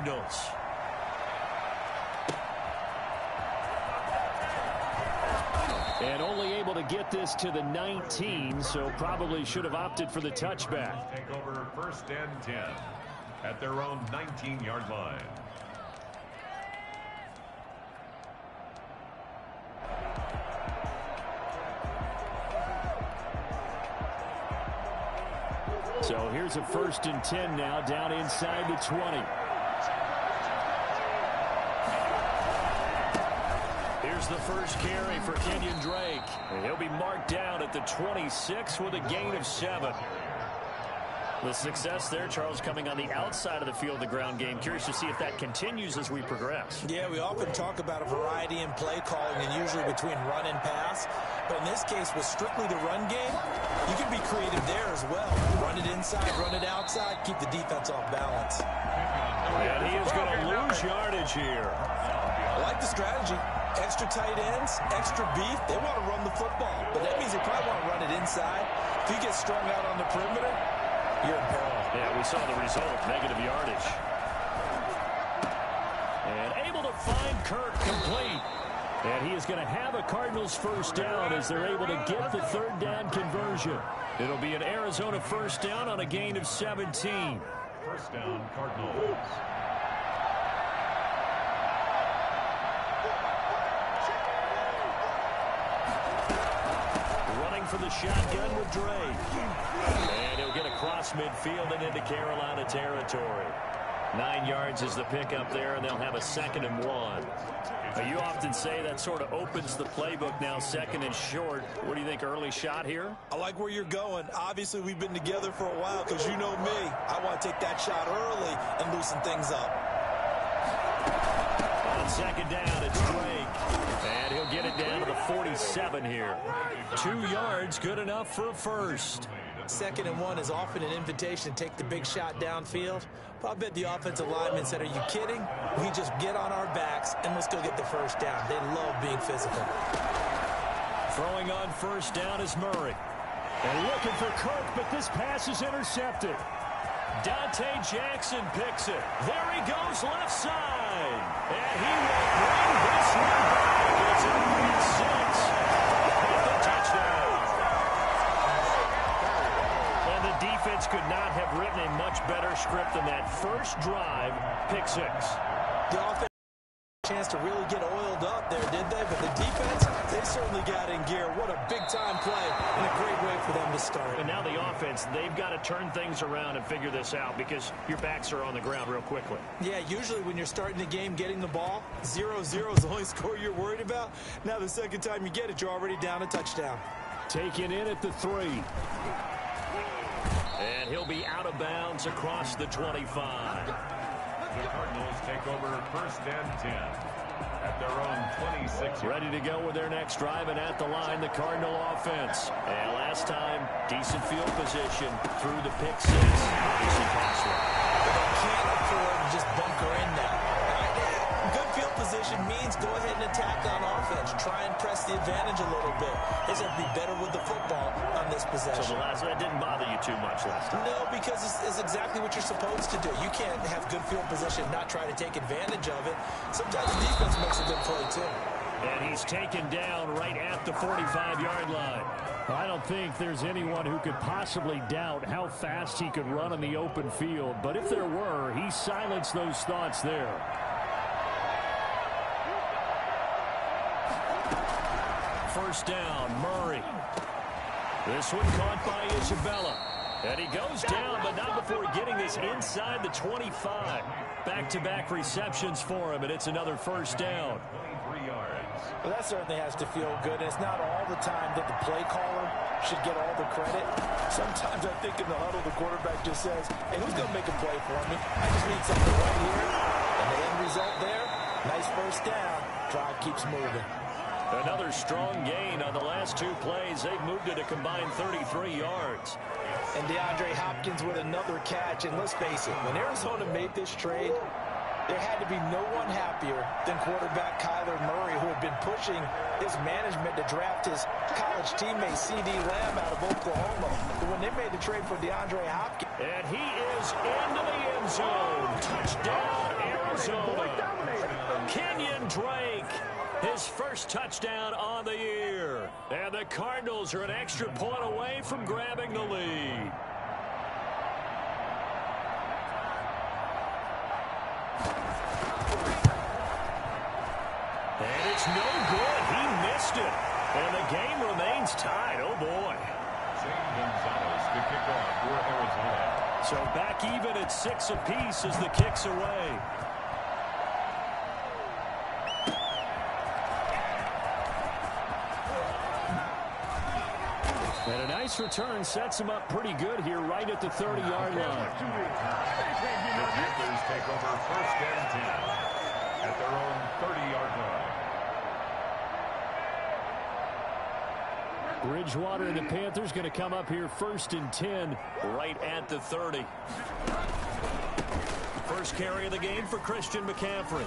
Cardinals. And only able to get this to the 19, so probably should have opted for the touchback. Take over 1st and 10 at their own 19-yard line. So here's a 1st and 10 now, down inside the 20. Here's the first carry for Kenyon Drake. And he'll be marked down at the 26 with a gain of 7. The success there, Charles, coming on the outside of the field, the ground game. Curious to see if that continues as we progress. Yeah, we often talk about a variety in play calling and usually between run and pass. But in this case, with strictly the run game, you can be creative there as well. Run it inside, run it outside, keep the defense off balance. And he is going to lose yardage here. I like the strategy. Extra tight ends, extra beef. They want to run the football, but that means they probably want to run it inside. If you get strung out on the perimeter, you're in peril. Yeah, we saw the result, negative yardage. And able to find Kirk complete. And he is going to have a Cardinals first down as they're able to get the 3rd down conversion. It'll be an Arizona first down on a gain of 17. First down, Cardinals. Running for the shotgun with Drake. And he'll get across midfield and into Carolina territory. 9 yards is the pickup there, and they'll have a 2nd and 1. Now, you often say that sort of opens the playbook now, 2nd and short. What do you think, early shot here? I like where you're going. Obviously, we've been together for a while because you know me. I want to take that shot early and loosen things up. On 2nd down, it's Drake. And he'll get it down to the 47 here. 2 yards, good enough for a first. 2nd and 1 is often an invitation to take the big shot downfield. But I bet the offensive lineman said, are you kidding? We just get on our backs and let's go get the first down. They love being physical. Throwing on first down is Murray. And looking for Kirk, but this pass is intercepted. Dante Jackson picks it. There he goes left side. And he will bring this one back. It's a 3-6. With the touchdown. And the defense could not have written a much better script than that first drive, pick 6. The offense had a chance to really get oiled up there, did they? But the defense, they certainly got in gear. What a big-time play and a great way for them to start. And now the offense, they've got to turn things around and figure this out because your backs are on the ground real quickly. Yeah, usually when you're starting the game getting the ball, 0-0 is the only score you're worried about. Now the second time you get it, you're already down a touchdown. Taken in at the 3. And he'll be out of bounds across the 25. The Cardinals take over 1st and 10 at their own 26. Ready to go with their next drive, and at the line, the Cardinal offense. And last time, decent field position through the pick 6. Decent pass run. They can't afford to just bunker in now. Good field position means go ahead and attack on offense. Try and press the advantage a little bit. They just have to be better with the football on this possession. So that didn't bother you too much last time? No, because it's exactly what you're supposed to do. You can't have good field position and not try to take advantage of it. Sometimes the defense makes a good play, too. And he's taken down right at the 45-yard line. I don't think there's anyone who could possibly doubt how fast he could run on the open field. But if there were, he silenced those thoughts there. First down, Murray. This one caught by Isabella. And he goes down, but not before getting this inside the 25. Back-to-back receptions for him, and it's another first down. 23 yards. Well, that certainly has to feel good. And it's not all the time that the play caller should get all the credit. Sometimes I think in the huddle, the quarterback just says, hey, who's going to make a play for me? I just need something right here. And the end result there, nice first down. Drive keeps moving. Another strong gain on the last 2 plays. They've moved it a combined 33 yards. And DeAndre Hopkins with another catch. And let's face it, when Arizona made this trade, there had to be no one happier than quarterback Kyler Murray, who had been pushing his management to draft his college teammate C.D. Lamb out of Oklahoma. But when they made the trade for DeAndre Hopkins. And he is into the end zone. Touchdown, Arizona. Arizona. Kenyon Drake, his first touchdown on the year. And the Cardinals are an extra point away from grabbing the lead. And it's no good. He missed it. And the game remains tied. Oh, boy. To kick off for Arizona. So back even at 6 apiece as the kick's away. And a nice return sets him up pretty good here right at the 30-yard line. The Panthers take over first and 10 at their own 30-yard line. Bridgewater and the Panthers going to come up here first and 10 right at the 30. First carry of the game for Christian McCaffrey.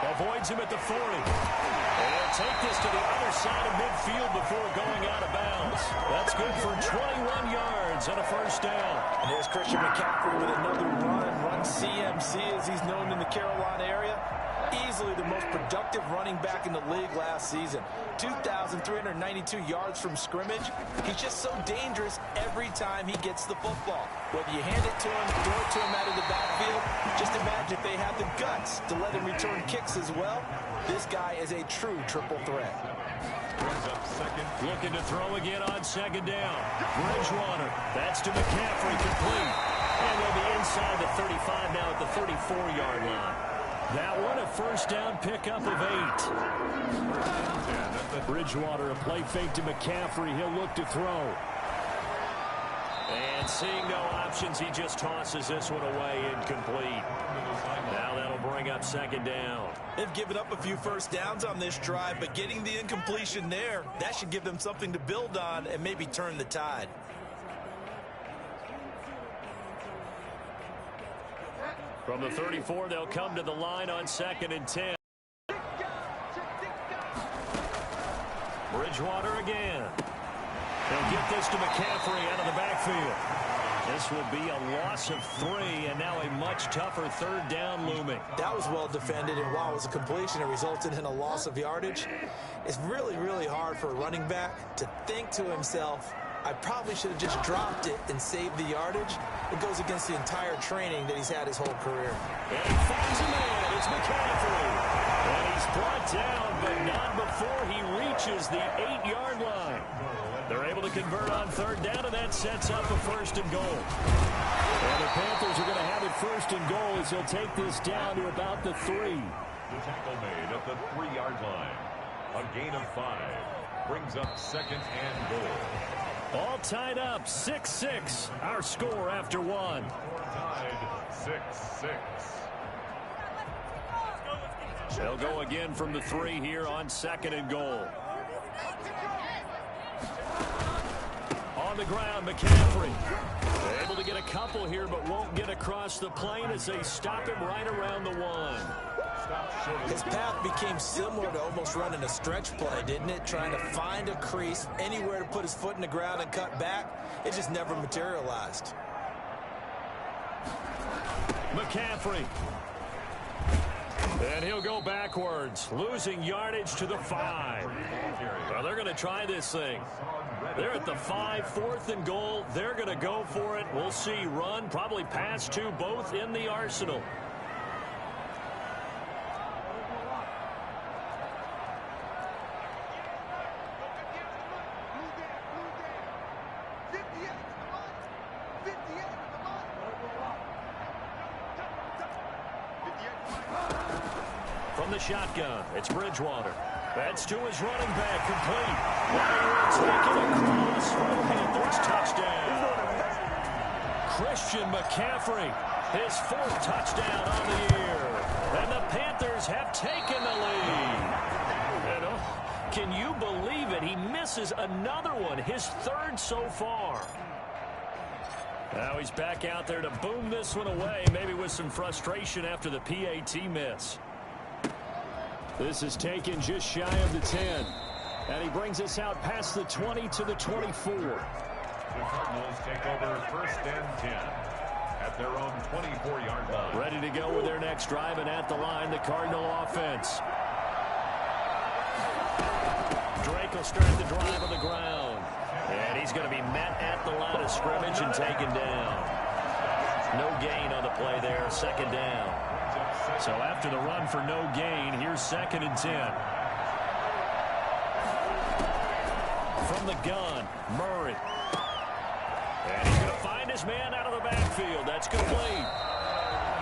Avoids him at the 40. And take this to the other side of midfield before going out of bounds. That's good for 21 yards and a first down. And there's Christian McCaffrey with another run CMC as he's known in the Carolina area. Easily the most productive running back in the league last season. 2,392 yards from scrimmage. He's just so dangerous every time he gets the football. Whether you hand it to him, throw it to him out of the backfield, just imagine if they have the guts to let him return kicks as well. This guy is a true triple threat. Looking to throw again on second down. Bridgewater. That's to McCaffrey, complete. And they'll be inside the 35 now at the 34-yard line. That one a first down pickup of 8. Bridgewater, a play fake to McCaffrey. He'll look to throw. And seeing no options, he just tosses this one away, incomplete. Now that'll bring up second down. They've given up a few first downs on this drive, but getting the incompletion there, that should give them something to build on and maybe turn the tide. From the 34, they'll come to the line on second and 10. Bridgewater again. They'll get this to McCaffrey out of the backfield. This will be a loss of 3, and now a much tougher third down looming. That was well defended, and while it was a completion, it resulted in a loss of yardage. It's really, really hard for a running back to think to himself, I probably should have just dropped it and saved the yardage. It goes against the entire training that he's had his whole career. And he finds a man. It's McCaffrey. And he's brought down, but not before he reaches the 8-yard line. They're able to convert on third down, and that sets up a first and goal. And the Panthers are going to have it first and goal as they'll take this down to about the 3. The tackle made at the 3-yard line. A gain of 5 brings up second and goal. All tied up, 6-6. Our score after 1. Tied 6-6. They'll go again from the 3 here on second and goal. On the ground, McCaffrey. Able to get a couple here, but won't get across the plane as they stop him right around the 1. His path became similar to almost running a stretch play, didn't it? Trying to find a crease, anywhere to put his foot in the ground and cut back. It just never materialized. McCaffrey. And he'll go backwards, losing yardage to the 5. Well, they're going to try this thing. They're at the 5, 4th and goal. They're going to go for it. We'll see. Run, probably pass to both in the arsenal. From the shotgun, it's Bridgewater. That's to his running back, complete. Taken across for the Panthers touchdown. Christian McCaffrey, his 4th touchdown on the year. And the Panthers have taken the lead. And can you believe it? He misses another one, his 3rd so far. Now he's back out there to boom this one away, maybe with some frustration after the PAT miss. This is taken just shy of the 10. And he brings us out past the 20 to the 24. The Cardinals take over first and 10 at at their own 24-yard line. Ready to go with their next drive, and at the line, the Cardinal offense. Drake will start the drive on the ground. And he's going to be met at the line of scrimmage and taken down. No gain on the play there, second down. So after the run for no gain, here's 2nd and 10. From the gun, Murray. And he's going to find his man out of the backfield. That's complete.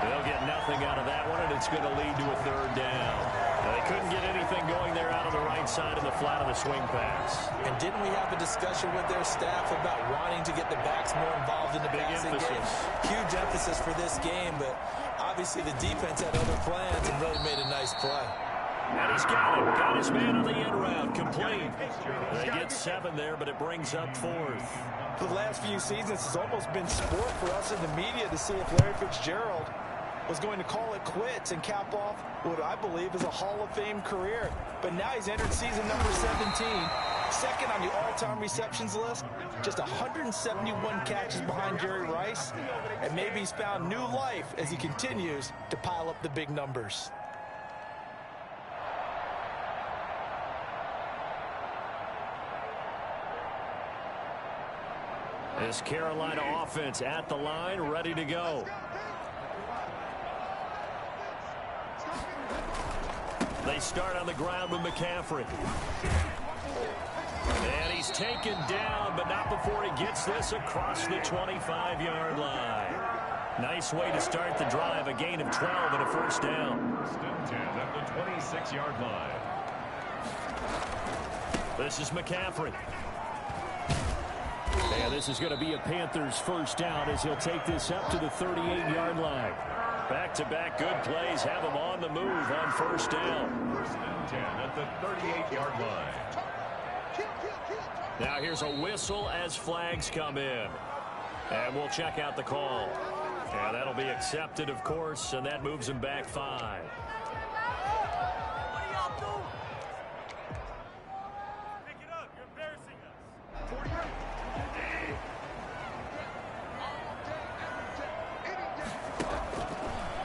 They'll get nothing out of that one, and it's going to lead to a 3rd down. They couldn't get anything going there out of the right side of the flat of the swing pass. And didn't we have a discussion with their staff about wanting to get the backs more involved in the passing game? Huge emphasis for this game, but obviously the defense had other plans and really made a nice play. And he's got it. Got his man on the end route. Complete. They get 7 there, but it brings up 4th. For the last few seasons, it's almost been sport for us in the media to see if Larry Fitzgerald was going to call it quits and cap off what I believe is a Hall of Fame career. But now he's entered season number 17, second on the all-time receptions list, just 171 catches behind Jerry Rice, and maybe he's found new life as he continues to pile up the big numbers. This Carolina offense at the line, ready to go. They start on the ground with McCaffrey. And he's taken down, but not before he gets this across the 25-yard line. Nice way to start the drive, a gain of 12 and a 1st down. 10 at the 26-yard line. This is McCaffrey. And this is going to be a Panthers 1st down as he'll take this up to the 38-yard line. Back-to-back good plays have him on the move on 1st down. 1st and 10 at the 38-yard line. Now here's a whistle as flags come in. And we'll check out the call. And that'll be accepted, of course, and that moves him back 5.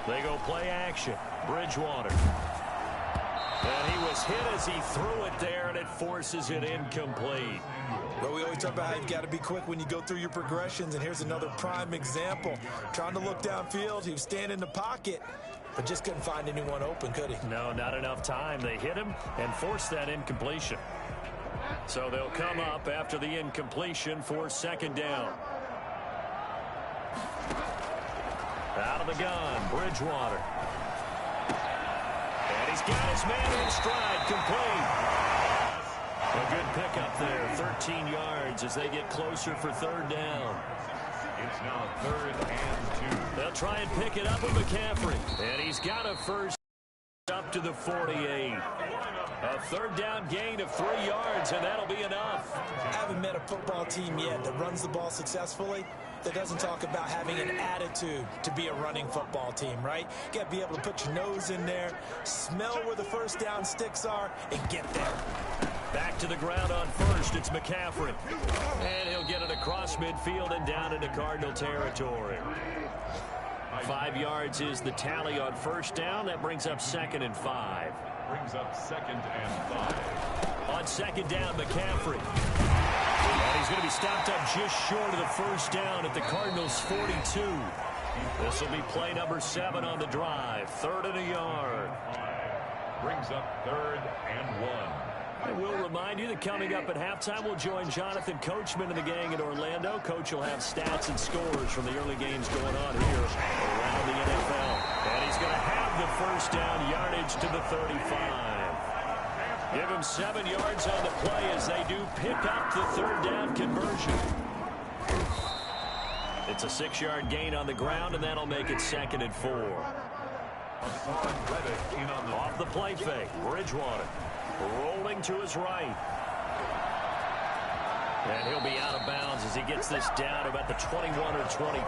They go play action. Bridgewater. And he was hit as he threw it there, and it forces it incomplete. Well, we always talk about how you've got to be quick when you go through your progressions, and here's another prime example. Trying to look downfield, he was standing in the pocket, but just couldn't find anyone open, could he? No, not enough time. They hit him and forced that incompletion. So they'll come up after the incompletion for 2nd down. Out of the gun, Bridgewater. And he's got his man in stride, complete. A good pickup there, 13 yards as they get closer for 3rd down. It's now 3rd and 2. They'll try and pick it up with McCaffrey. And he's got a 1st up to the 48. A 3rd down gain of 3 yards, and that'll be enough. I haven't met a football team yet that runs the ball successfully that doesn't talk about having an attitude to be a running football team, right? You got to be able to put your nose in there, smell where the 1st down sticks are, and get there. Back to the ground on 1st, it's McCaffrey. And he'll get it across midfield and down into Cardinal territory. 5 yards is the tally on 1st down. That brings up 2nd and 5. Brings up 2nd and 5. On 2nd down, McCaffrey. And he's going to be stopped up just short of the 1st down at the Cardinals' 42. This will be play number 7 on the drive. 3rd and a yard. Brings up 3rd and 1. I will remind you that coming up at halftime, we'll join Jonathan Coachman and the gang in Orlando. Coach will have stats and scores from the early games going on here around the NFL. And he's going to have the 1st down yardage to the 35. Give him 7 yards on the play as they do pick up the 3rd down conversion. It's a 6-yard gain on the ground, and that'll make it 2nd and 4. Off the play fake, Bridgewater rolling to his right. And he'll be out of bounds as he gets this down to about the 21 or 22.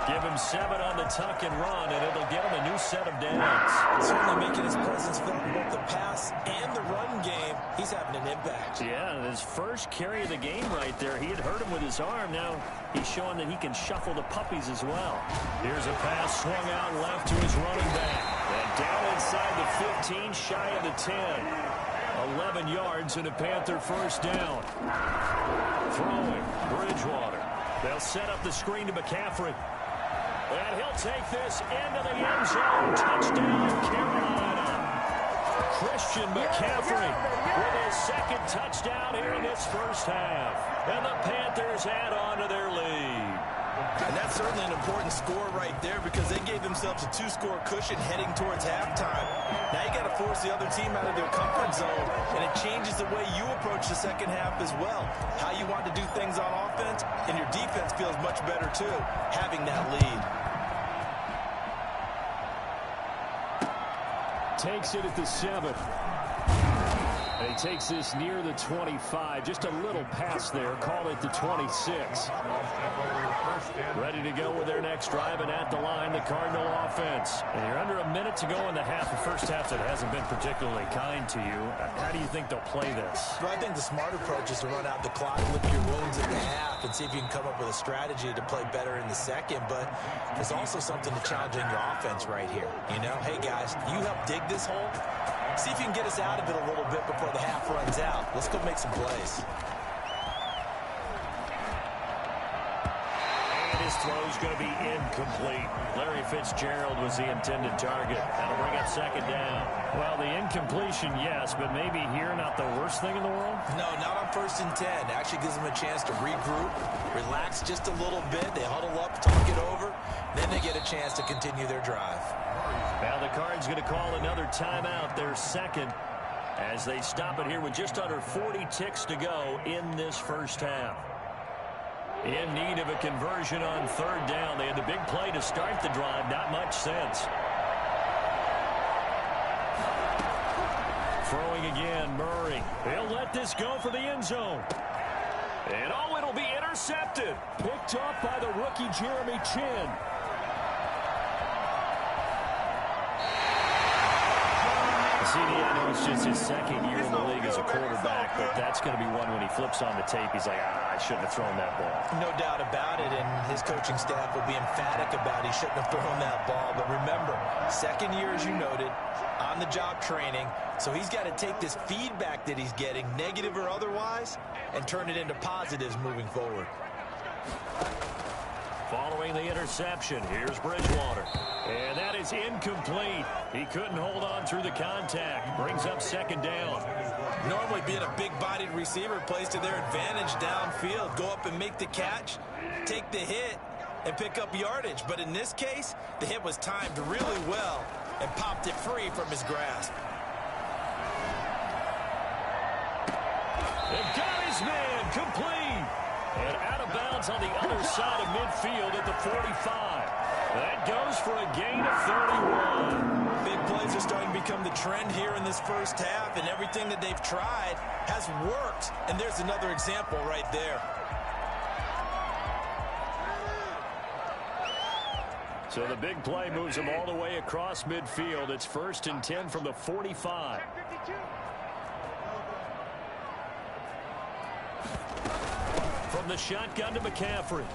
Give him 7 on the tuck and run, and it'll give him a new set of downs. Certainly making his presence felt in both the pass and the run game. He's having an impact. Yeah, and his first carry of the game right there, he had hurt him with his arm. Now he's showing that he can shuffle the puppies as well. Here's a pass swung out left to his running back. And down inside the 15, shy of the 10. 11 yards and a Panther first down. Throwing, Bridgewater. They'll set up the screen to McCaffrey. And he'll take this into the end zone. Touchdown, Carolina. Christian McCaffrey with his second touchdown here in this first half. And the Panthers add on to their lead. And that's certainly an important score right there because they gave themselves a 2-score cushion heading towards halftime. Now you got to force the other team out of their comfort zone, and it changes the way you approach the second half as well. How you want to do things on offense, and your defense feels much better too, having that lead. Takes it at the 7. And he takes this near the 25. Just a little pass there. Call it the 26. Ready to go with their next drive, and at the line, the Cardinal offense. And you're under a minute to go in the half. The first half that hasn't been particularly kind to you. How do you think they'll play this? Well, I think the smart approach is to run out the clock, lick your wounds in the half, and see if you can come up with a strategy to play better in the second. But there's also something to challenging your offense right here. You know, hey, guys, you help dig this hole. See if you can get us out of it a little bit before the half runs out. Let's go make some plays. And his throw's going to be incomplete. Larry Fitzgerald was the intended target. That'll bring up second down. Well, the incompletion, yes, but maybe here not the worst thing in the world? No, not on 1st and 10. It actually gives them a chance to regroup, relax just a little bit. They huddle up, talk it over. Then they get a chance to continue their drive. Now the Cards going to call another timeout, their second, as they stop it here with just under 40 ticks to go in this first half. In need of a conversion on 3rd down. They had the big play to start the drive. Not much sense. Throwing again, Murray. He'll let this go for the end zone. And oh, it'll be intercepted. Picked up by the rookie Jeremy Chin. I know it's just his second year in the league as a quarterback, but that's going to be one when he flips on the tape. He's like, I shouldn't have thrown that ball. No doubt about it, and his coaching staff will be emphatic about he shouldn't have thrown that ball. But remember, second year, as you noted, on-the-job training, so he's got to take this feedback that he's getting, negative or otherwise, and turn it into positives moving forward. Following the interception, here's Bridgewater. And that is incomplete. He couldn't hold on through the contact. Brings up second down. Normally being a big-bodied receiver plays to their advantage downfield. Go up and make the catch, take the hit, and pick up yardage. But in this case, the hit was timed really well and popped it free from his grasp. They've got his man complete. And out of bounds on the other side of midfield at the 45. That goes for a gain of 31. Big plays are starting to become the trend here in this first half, and everything that they've tried has worked. And there's another example right there. So the big play moves them all the way across midfield. It's 1st and 10 from the 45. From the shotgun to McCaffrey.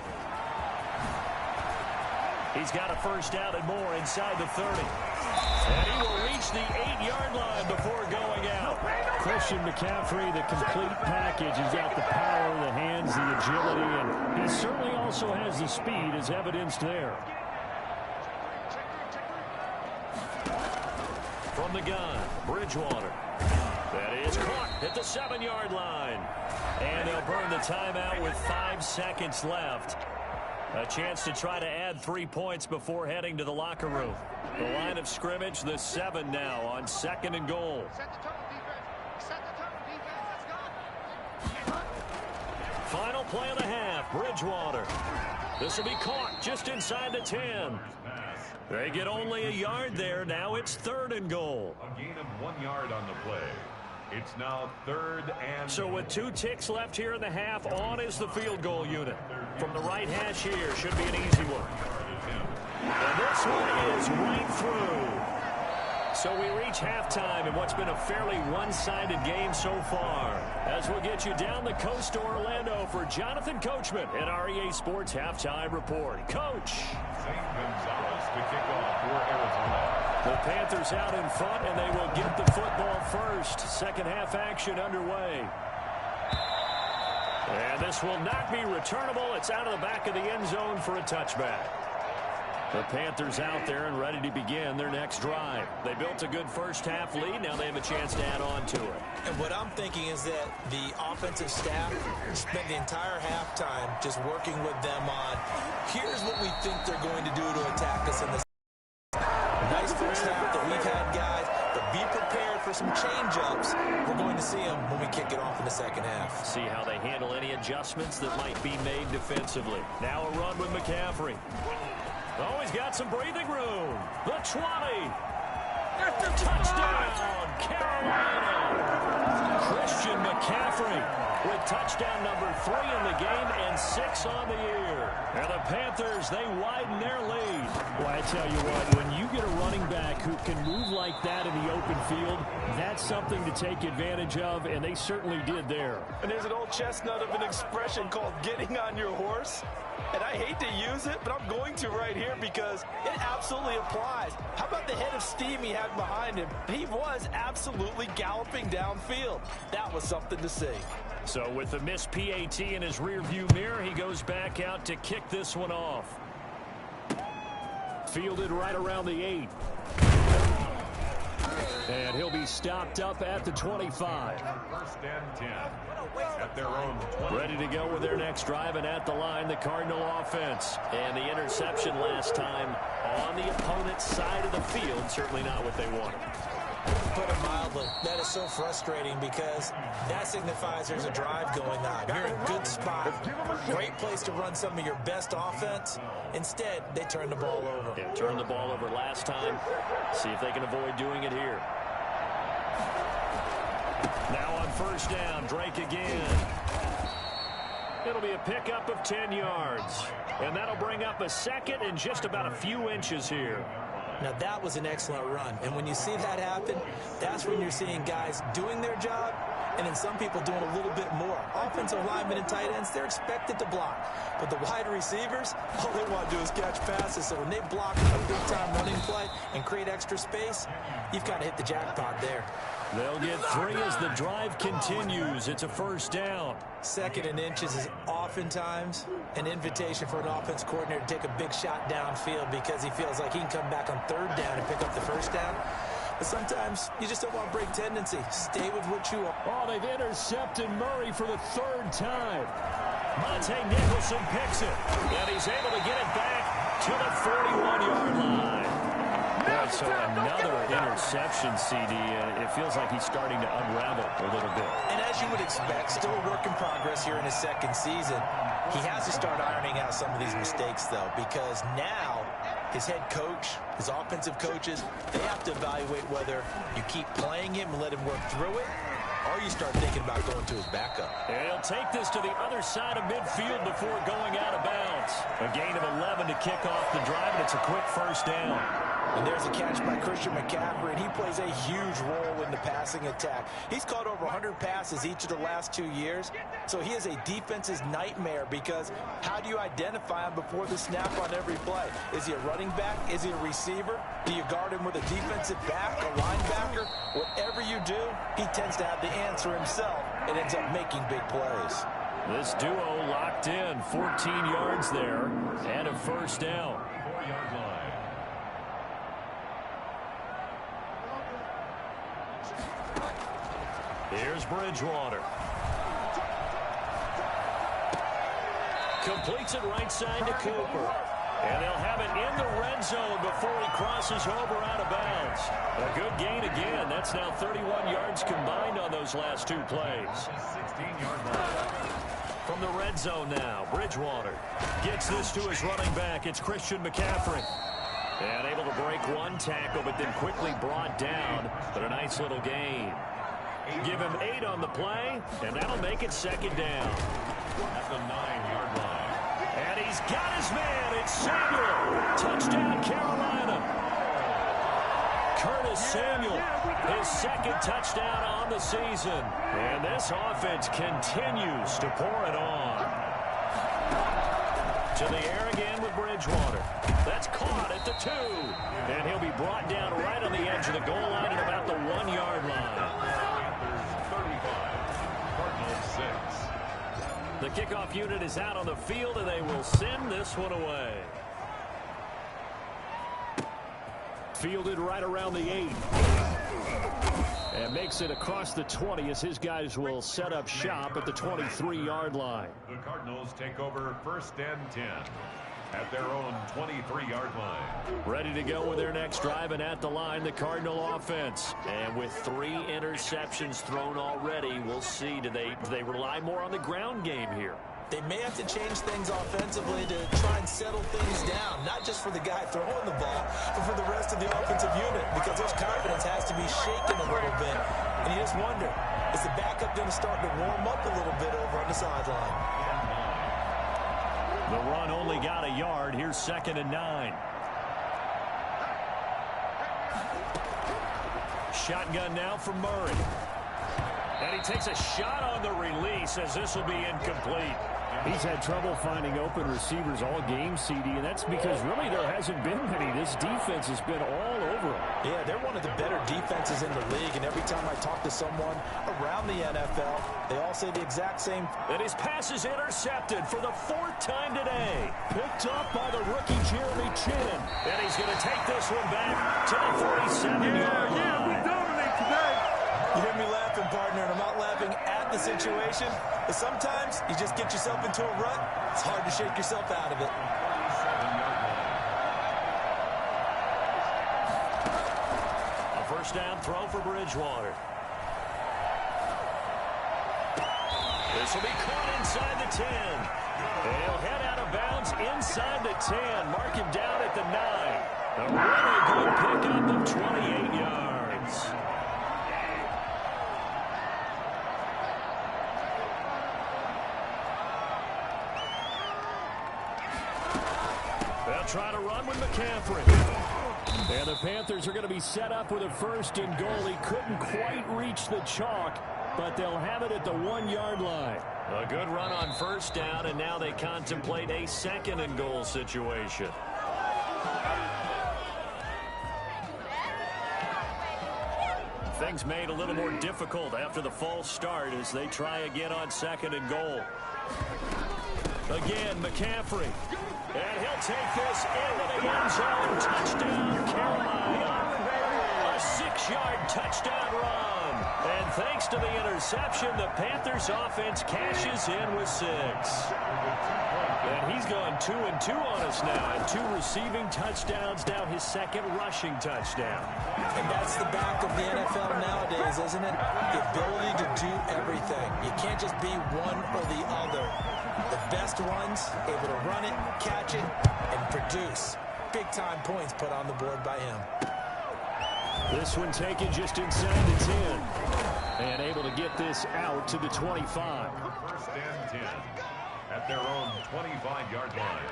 He's got a first down and more inside the 30. And he will reach the 8-yard line before going out. Christian McCaffrey, the complete package. He's got the power, the hands, the agility, and he certainly also has the speed as evidenced there. From the gun, Bridgewater. That is caught at the 7-yard line. And they'll burn the timeout with 5 seconds left. A chance to try to add 3 points before heading to the locker room. The line of scrimmage, the 7 now on 2nd and goal. Final play of the half, Bridgewater. This will be caught just inside the 10. They get only a yard there. Now it's 3rd and goal. A gain of 1 yard on the play. It's now 3rd and... So with 2 ticks left here in the half, on is the field goal unit. From the right hash here, should be an easy one. And this one is right through. So we reach halftime in what's been a fairly one-sided game so far. As we'll get you down the coast to Orlando for Jonathan Coachman at our EA Sports Halftime Report. Coach. St. Gonzalez to kick off for Arizona. The Panthers out in front, and they will get the football first. Second half action underway. And this will not be returnable. It's out of the back of the end zone for a touchback. The Panthers out there and ready to begin their next drive. They built a good first half lead. Now they have a chance to add on to it. And what I'm thinking is that the offensive staff spent the entire halftime just working with them on, here's what we think they're going to do to attack us in this. Nice first half that we've had, guys, but be prepared for some change-ups. We're going to see them when we kick it off in the second half. See how they handle any adjustments that might be made defensively. Now a run with McCaffrey. Oh, he's got some breathing room. The 20. Touchdown, Carolina. Christian McCaffrey with touchdown number 3 in the game and 6 on the year. And the Panthers, they widen their lead. Well, I tell you what, when you get a running back who can move like that in the open field, that's something to take advantage of, and they certainly did there. And there's an old chestnut of an expression called getting on your horse. And I hate to use it, but I'm going to right here because it absolutely applies. How about the head of steam he had behind him? He was absolutely galloping downfield. That was something to see. So with the missed PAT in his rearview mirror, he goes back out to kick this one off. Fielded right around the 8. And he'll be stopped up at the 25. 1st and 10 at their own 20. Ready to go with their next drive, and at the line, the Cardinal offense. And the interception last time on the opponent's side of the field, certainly not what they wanted. Put it mildly, that is so frustrating because that signifies there's a drive going on. You're in a good spot. Great place to run some of your best offense. Instead, they turn the ball over. Yeah, turned the ball over last time. See if they can avoid doing it here. Now on 1st down, Drake again. It'll be a pickup of 10 yards. And that'll bring up a second and just about a few inches here. Now, that was an excellent run. And when you see that happen, that's when you're seeing guys doing their job and then some people doing a little bit more. Offensive linemen and tight ends, they're expected to block. But the wide receivers, all they want to do is catch passes. So when they block a big-time running play and create extra space, you've got to hit the jackpot there. They'll get 3 as the drive continues. It's a 1st down. 2nd and inches is oftentimes an invitation for an offense coordinator to take a big shot downfield because he feels like he can come back on 3rd down and pick up the 1st down. But sometimes you just don't want to break tendency. Stay with what you are. Oh, they've intercepted Murray for the 3rd time. Monte Nicholson picks it, and he's able to get it back to the 41-yard line. So another interception, CD. It feels like he's starting to unravel a little bit. And as you would expect, still a work in progress here in his 2nd season. He has to start ironing out some of these mistakes, though, because now his head coach, his offensive coaches, they have to evaluate whether you keep playing him and let him work through it, or you start thinking about going to his backup. And he'll take this to the other side of midfield before going out of bounds. A gain of 11 to kick off the drive, and it's a quick 1st down. And there's a catch by Christian McCaffrey, and he plays a huge role in the passing attack. He's caught over 100 passes each of the last 2 years, so he is a defense's nightmare because how do you identify him before the snap on every play? Is he a running back? Is he a receiver? Do you guard him with a defensive back, a linebacker? Whatever you do, he tends to have the answer himself and ends up making big plays. This duo locked in, 14 yards there, and a 1st down. 4-yard line. Here's Bridgewater. Completes it right side to Cooper. And they'll have it in the red zone before he crosses over out of bounds. A good gain again. That's now 31 yards combined on those last 2 plays. 16-yard line. From the red zone now, Bridgewater gets this to his running back. It's Christian McCaffrey. And able to break 1 tackle, but then quickly brought down. But a nice little gain. Give him 8 on the play, and that'll make it second down. At the 9-yard line. And he's got his man. It's Samuel. Touchdown, Carolina. Curtis Samuel, his second touchdown on the season. And this offense continues to pour it on. To the air again with Bridgewater. That's caught at the 2. And he'll be brought down right on the edge of the goal line at about the 1-yard line. The kickoff unit is out on the field, and they will send this one away. Fielded right around the 8. And makes it across the 20 as his guys will set up shop at the 23-yard line. The Cardinals take over 1st and 10 at their own 23-yard line. Ready to go with their next drive, and at the line, the Cardinal offense. And with 3 interceptions thrown already, we'll see. Do they rely more on the ground game here? They may have to change things offensively to try and settle things down, not just for the guy throwing the ball, but for the rest of the offensive unit, because his confidence has to be shaken a little bit. And you just wonder, is the backup going to start to warm up a little bit over on the sideline? The run only got a yard. Here's 2nd and 9. Shotgun now for Murray. And he takes a shot on the release as this will be incomplete. He's had trouble finding open receivers all game, CD, and that's because really there hasn't been many. This defense has been all over him. Yeah, they're one of the better defenses in the league, and every time I talk to someone around the NFL, they all say the exact same. And his pass is intercepted for the 4th time today. Picked up by the rookie Jeremy Chin. And he's going to take this one back to the 47-yard line. Yeah, we dominate today. You hear me laughing, partner, and I'm not laughing at the situation, but sometimes you just get yourself into a rut. It's hard to shake yourself out of it. A 1st down throw for Bridgewater. This will be caught inside the 10. And he'll head out of bounds inside the 10. Mark him down at the 9. A really good pickup of 28 yards. They'll try to run with McCaffrey. And the Panthers are going to be set up with a 1st and goal. He couldn't quite reach the chalk, but they'll have it at the 1-yard line. A good run on 1st down, and now they contemplate a 2nd and goal situation. Things made a little more difficult after the false start as they try again on 2nd and goal. Again, McCaffrey. And he'll take this into the end zone. Touchdown, Carolina. A 6-yard touchdown run. And thanks to the interception, the Panthers offense cashes in with 6. And he's gone 2-2 on us now. And 2 receiving touchdowns, now his 2nd rushing touchdown. And that's the back of the NFL nowadays, isn't it? The ability to do everything. You can't just be one or the other. The best ones able to run it, catch it, and produce. Big-time points put on the board by him. This one taken just inside the 10. And able to get this out to the 25. 1st and 10 at their own 25-yard line.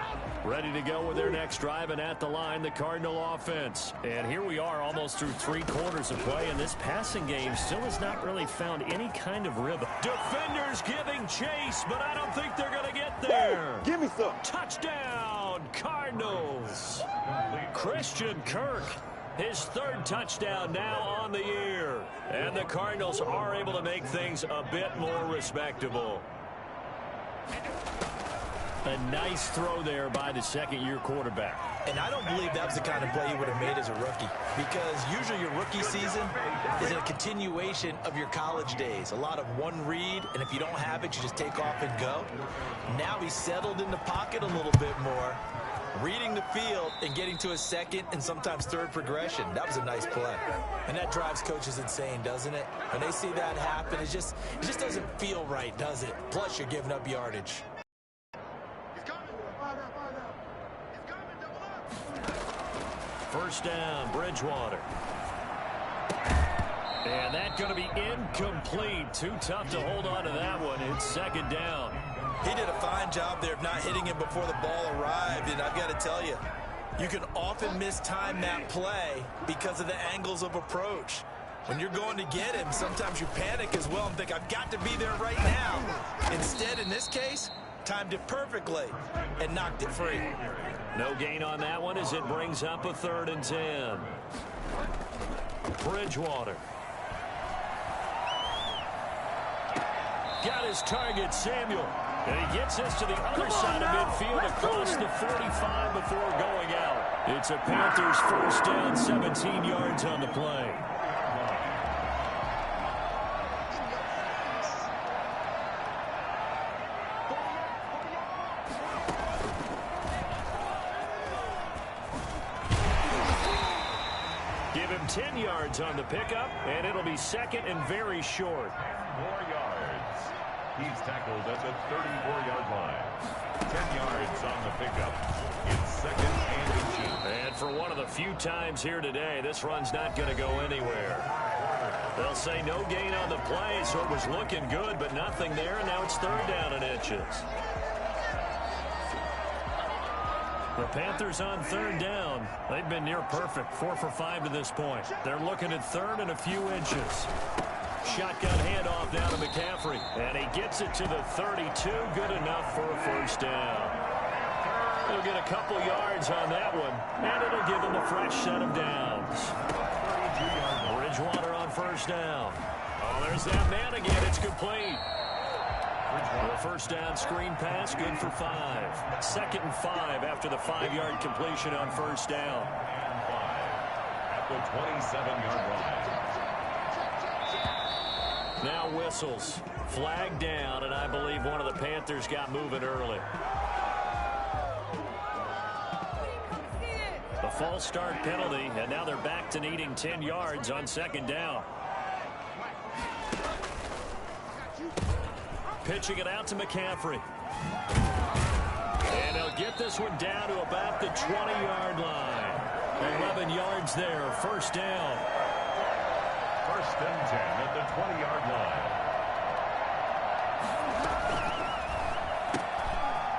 Ready to go with their next drive, and at the line, the Cardinal offense. And here we are almost through 3 quarters of play, and this passing game still has not really found any kind of rhythm. Defenders giving chase, but I don't think they're going to get there. Give me some. Touchdown, Cardinals. Christian Kirk, his 3rd touchdown now on the year. And the Cardinals are able to make things a bit more respectable. A nice throw there by the 2nd-year quarterback. And I don't believe that was the kind of play he would have made as a rookie, because usually your rookie season is a continuation of your college days. A lot of one read, and if you don't have it, you just take off and go. Now he's settled in the pocket a little bit more, reading the field and getting to a 2nd and sometimes 3rd progression. That was a nice play. And that drives coaches insane, doesn't it? When they see that happen, it just doesn't feel right, does it? Plus, you're giving up yardage. First down, Bridgewater. And that's going to be incomplete. Too tough to hold on to that one. It's second down. He did a fine job there of not hitting him before the ball arrived, and I've got to tell you, you can often mistime that play because of the angles of approach. When you're going to get him, sometimes you panic as well and think, I've got to be there right now. Instead, in this case, timed it perfectly and knocked it free. No gain on that one as it brings up a 3rd and 10. Bridgewater. Got his target, Samuel. And he gets this to the other side of midfield across the 45 before going out. It's a Panthers 1st down, 17 yards on the play. Give him 10 yards on the pickup, and it'll be 2nd and very short. 4 yards. He's tackled at the 34-yard line. 10 yards on the pickup. It's 2nd and 18. And for one of the few times here today, this run's not going to go anywhere. They'll say no gain on the play, so it was looking good, but nothing there, and now it's 3rd down and inches. The Panthers on 3rd down. They've been near perfect, 4 for 5 to this point. They're looking at 3rd and a few inches. Shotgun handoff down to McCaffrey. And he gets it to the 32. Good enough for a 1st down. He'll get a couple yards on that one, and it'll give him a fresh set of downs. Bridgewater on 1st down. Oh, there's that man again. It's complete. The 1st down screen pass, good for 5. 2nd and 5 after the 5-yard completion on 1st down. And 5 at the 27-yard line. Now whistles. Flag down, and I believe one of the Panthers got moving early. The false start penalty, and now they're back to needing 10 yards on 2nd down. Pitching it out to McCaffrey. And he'll get this one down to about the 20-yard line. 11 yards there, 1st down. 1st and 10 at the 20-yard line.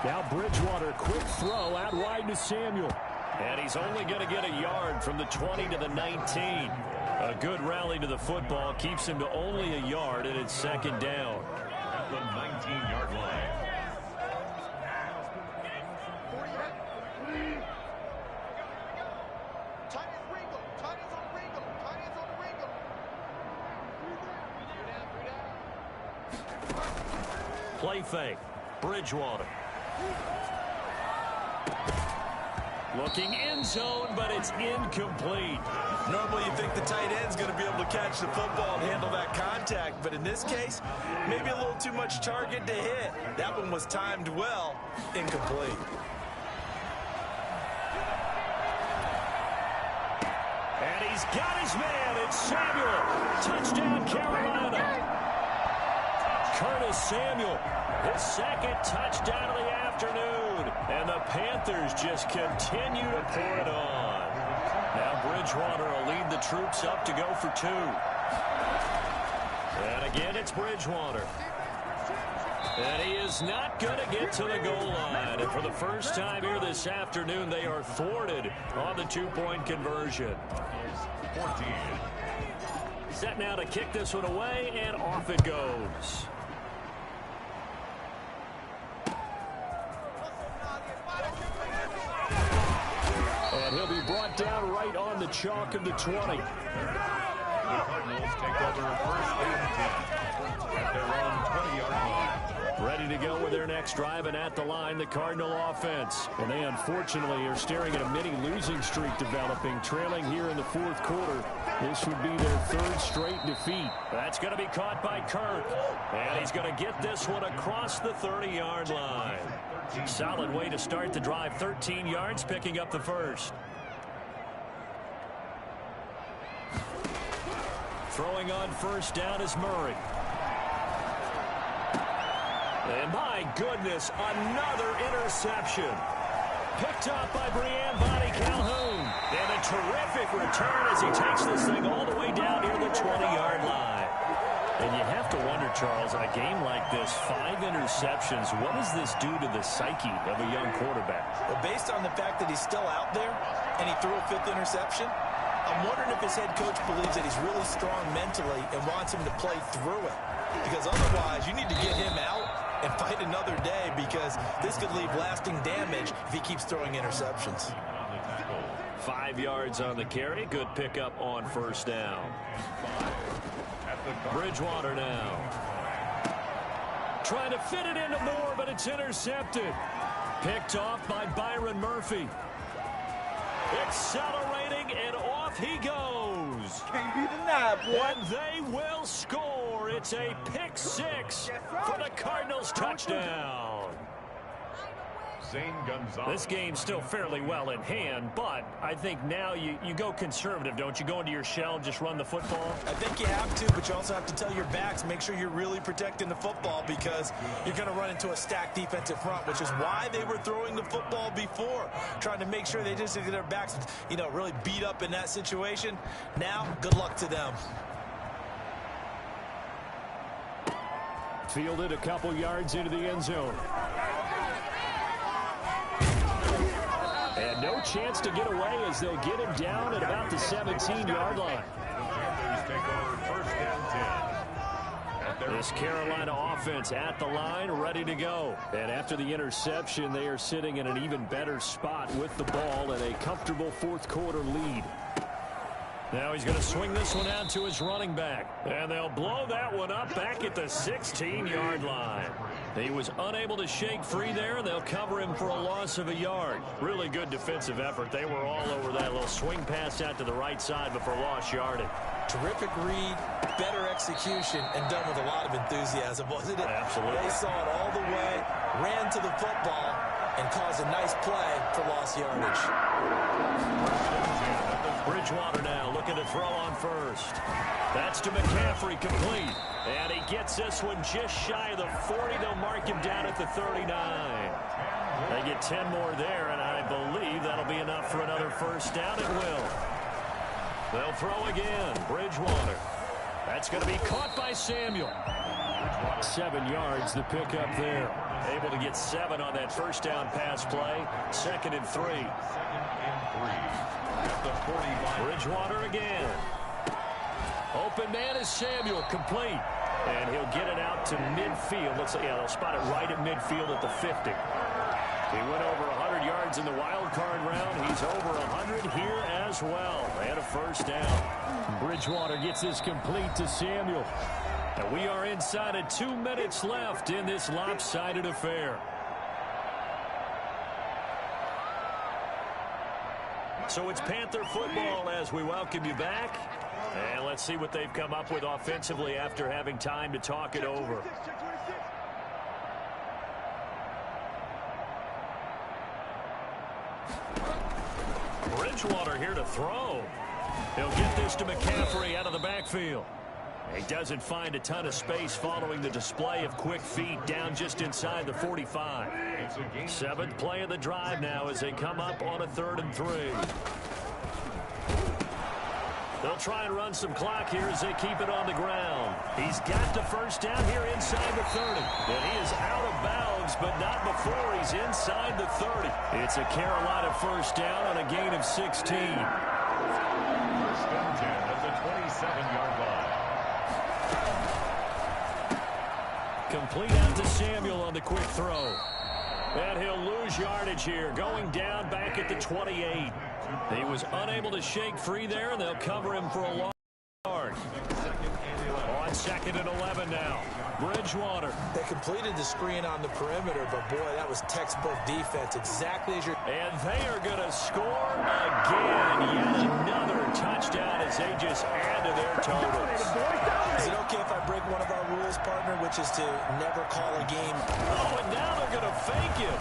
Now Bridgewater, quick throw out wide to Samuel. And he's only going to get a yard from the 20 to the 19. A good rally to the football keeps him to only a yard, and it's 2nd down. At the 19-yard line. Play fake. Bridgewater. Looking end zone, but it's incomplete. Normally you think the tight end's going to be able to catch the football and handle that contact, but in this case, maybe a little too much target to hit. That one was timed well, incomplete. And he's got his man. It's Samuel. Touchdown, Carolina. Curtis Samuel, his 2nd touchdown of the afternoon. And the Panthers just continue to pour it on. Now Bridgewater will lead the troops up to go for 2. And again, it's Bridgewater. And he is not going to get to the goal line. And for the first time here this afternoon, they are thwarted on the 2-point conversion. 14. Set now to kick this one away, and off it goes. And he'll be brought down right on the chalk of the 20. The Cardinals take over 1st and 10 at their own 20-yard line. Ready to go with their next drive, and at the line, the Cardinal offense. And they unfortunately are staring at a mini losing streak developing, trailing here in the 4th quarter. This would be their 3rd straight defeat. That's going to be caught by Kirk. And he's going to get this one across the 30-yard line. Solid way to start the drive. 13 yards, picking up the 1st. Throwing on 1st down is Murray. And my goodness, another interception. Picked up by Brian Bonnie Calhoun. And a terrific return as he takes this thing all the way down near the 20-yard line. And you have to wonder, Charles, in a game like this, 5 interceptions, what does this do to the psyche of a young quarterback? Well, based on the fact that he's still out there and he threw a 5th interception, I'm wondering if his head coach believes that he's really strong mentally and wants him to play through it. Because otherwise, you need to get him out and fight another day, because this could leave lasting damage if he keeps throwing interceptions. 5 yards on the carry. Good pickup on first down. Bridgewater now. Trying to fit it into Moore, but it's intercepted. Picked off by Byron Murphy. Accelerating, and off he goes. Can't be denied, boy. And they will score. It's a pick 6 for the Cardinals touchdown. This game's still fairly well in hand, but I think now you go conservative, don't you? Go into your shell and just run the football? I think you have to, but you also have to tell your backs, make sure you're really protecting the football, because you're going to run into a stacked defensive front, which is why they were throwing the football before, trying to make sure they just get their backs, really beat up in that situation. Now, good luck to them. Fielded a couple yards into the end zone. And no chance to get away as they'll get him down at about the 17-yard line. This Carolina offense at the line, ready to go. And after the interception, they are sitting in an even better spot with the ball and a comfortable fourth-quarter lead. Now he's going to swing this one out to his running back. And they'll blow that one up back at the 16-yard line. He was unable to shake free there, and they'll cover him for a loss of a yard. Really good defensive effort. They were all over that little swing pass out to the right side, but for lost yardage. Terrific read, better execution, and done with a lot of enthusiasm, wasn't it? Absolutely. They saw it all the way, ran to the football, and caused a nice play for lost yardage. Bridgewater now looking to throw on first. That's to McCaffrey, complete. And he gets this one just shy of the 40. They'll mark him down at the 39. They get 10 more there, and I believe that'll be enough for another first down. It will. They'll throw again. Bridgewater. That's going to be caught by Samuel. 7 yards, the pickup there. Able to get 7 on that first down pass play. 2nd and 3. Bridgewater again. Open man is Samuel, complete. And he'll get it out to midfield. Looks like, they'll spot it right at midfield at the 50. He went over 100 yards in the wild card round. He's over 100 here as well. And a first down. Bridgewater gets this complete to Samuel. And we are inside of 2 minutes left in this lopsided affair. So it's Panther football as we welcome you back. And let's see what they've come up with offensively after having time to talk it over. Bridgewater here to throw. He'll get this to McCaffrey out of the backfield. He doesn't find a ton of space following the display of quick feet down just inside the 45. 7th play of the drive now as they come up on a 3rd and 3. They'll try and run some clock here as they keep it on the ground. He's got the first down here inside the 30. And he is out of bounds, but not before he's inside the 30. It's a Carolina first down on a gain of 16. First and 10 at the 27-yard line. Complete out to Samuel on the quick throw. And he'll lose yardage here, going down back at the 28. He was unable to shake free there, and they'll cover him for a long yard. On 2nd and 11 now. Bridgewater. They completed the screen on the perimeter, but boy, that was textbook defense, exactly as you're... And they are going to score again. Yet another touchdown as they just add to their totals. Is it okay if I break one of our rules, partner, which is to never call a game? Oh, and now they're going to fake him.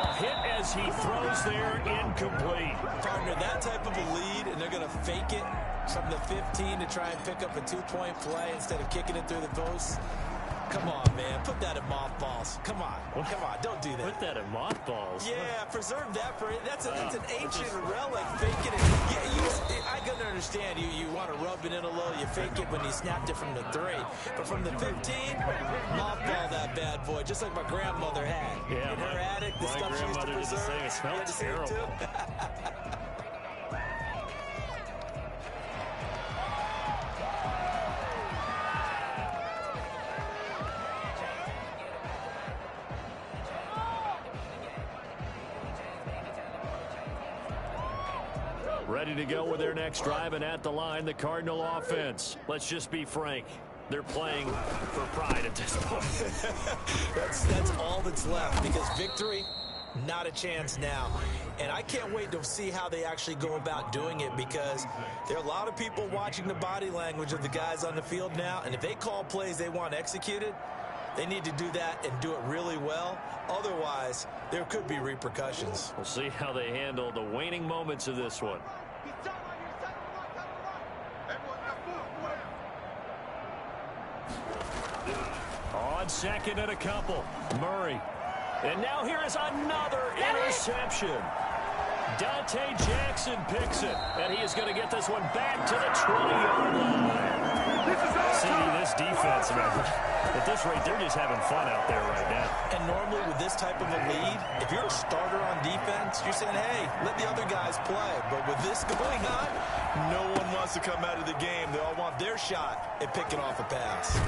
A hit as he throws there, incomplete. Partner, that type of a lead, and they're going to fake it from the 15 to try and pick up a 2-point play instead of kicking it through the post. Come on, man. Put that in mothballs. Come on. Come on. Don't do that. Put that in mothballs? Yeah, preserve that for it. That's an ancient relic. Faking it. Yeah, I can understand. You want to rub it in a little. You fake it when you snapped it from the 3. But from the 15, mothball that bad boy, just like my grandmother had. Yeah, in her attic, the stuff she used to preserve. My grandmother did the same. It smelled terrible. Ready to go with their next drive, and at the line, the Cardinal offense. Let's just be frank. They're playing for pride at this point. That's all that's left, because victory, not a chance now. And I can't wait to see how they actually go about doing it, because there are a lot of people watching the body language of the guys on the field now, and if they call plays they want executed, they need to do that and do it really well. Otherwise, there could be repercussions. We'll see how they handle the waning moments of this one. On second and a couple, Murray. And now here is another interception. Dante Jackson picks it, and he is going to get this one back to the 20-yard line. See, this defense, at this rate, they're just having fun out there right now. And normally with this type of a lead, if you're a starter on defense, you're saying, hey, let the other guys play. But with this going on, no one wants to come out of the game. They all want their shot at picking off a pass.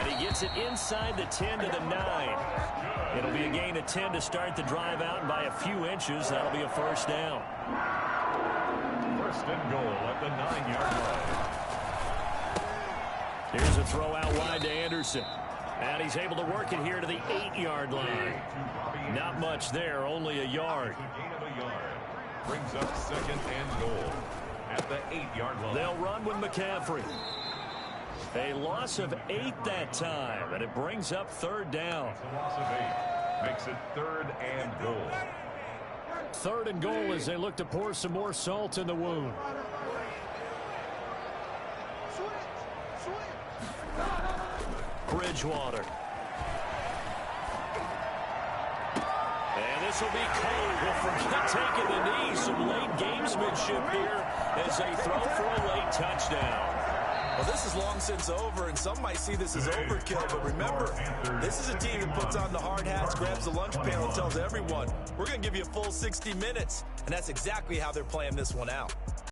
And he gets it inside the 10 to the 9. It'll be a gain of 10 to start the drive out, and by a few inches, that'll be a first down. First and goal at the 9-yard line. Here's a throw out wide to Anderson. And he's able to work it here to the 8-yard line. Not much there, only a yard. Gain of a yard. Brings up second and goal at the 8-yard line. They'll run with McCaffrey. A loss of 8 that time, and it brings up third down. A loss of 8. Makes it third and goal. Third and goal as they look to pour some more salt in the wound. Bridgewater. And this will be called. We'll forget taking the knee. Some late gamesmanship here as they throw for a late touchdown. Well, this is long since over, and some might see this as overkill, but remember, this is a team that puts on the hard hats, grabs the lunch pail, and tells everyone, we're going to give you a full 60 minutes, and that's exactly how they're playing this one out.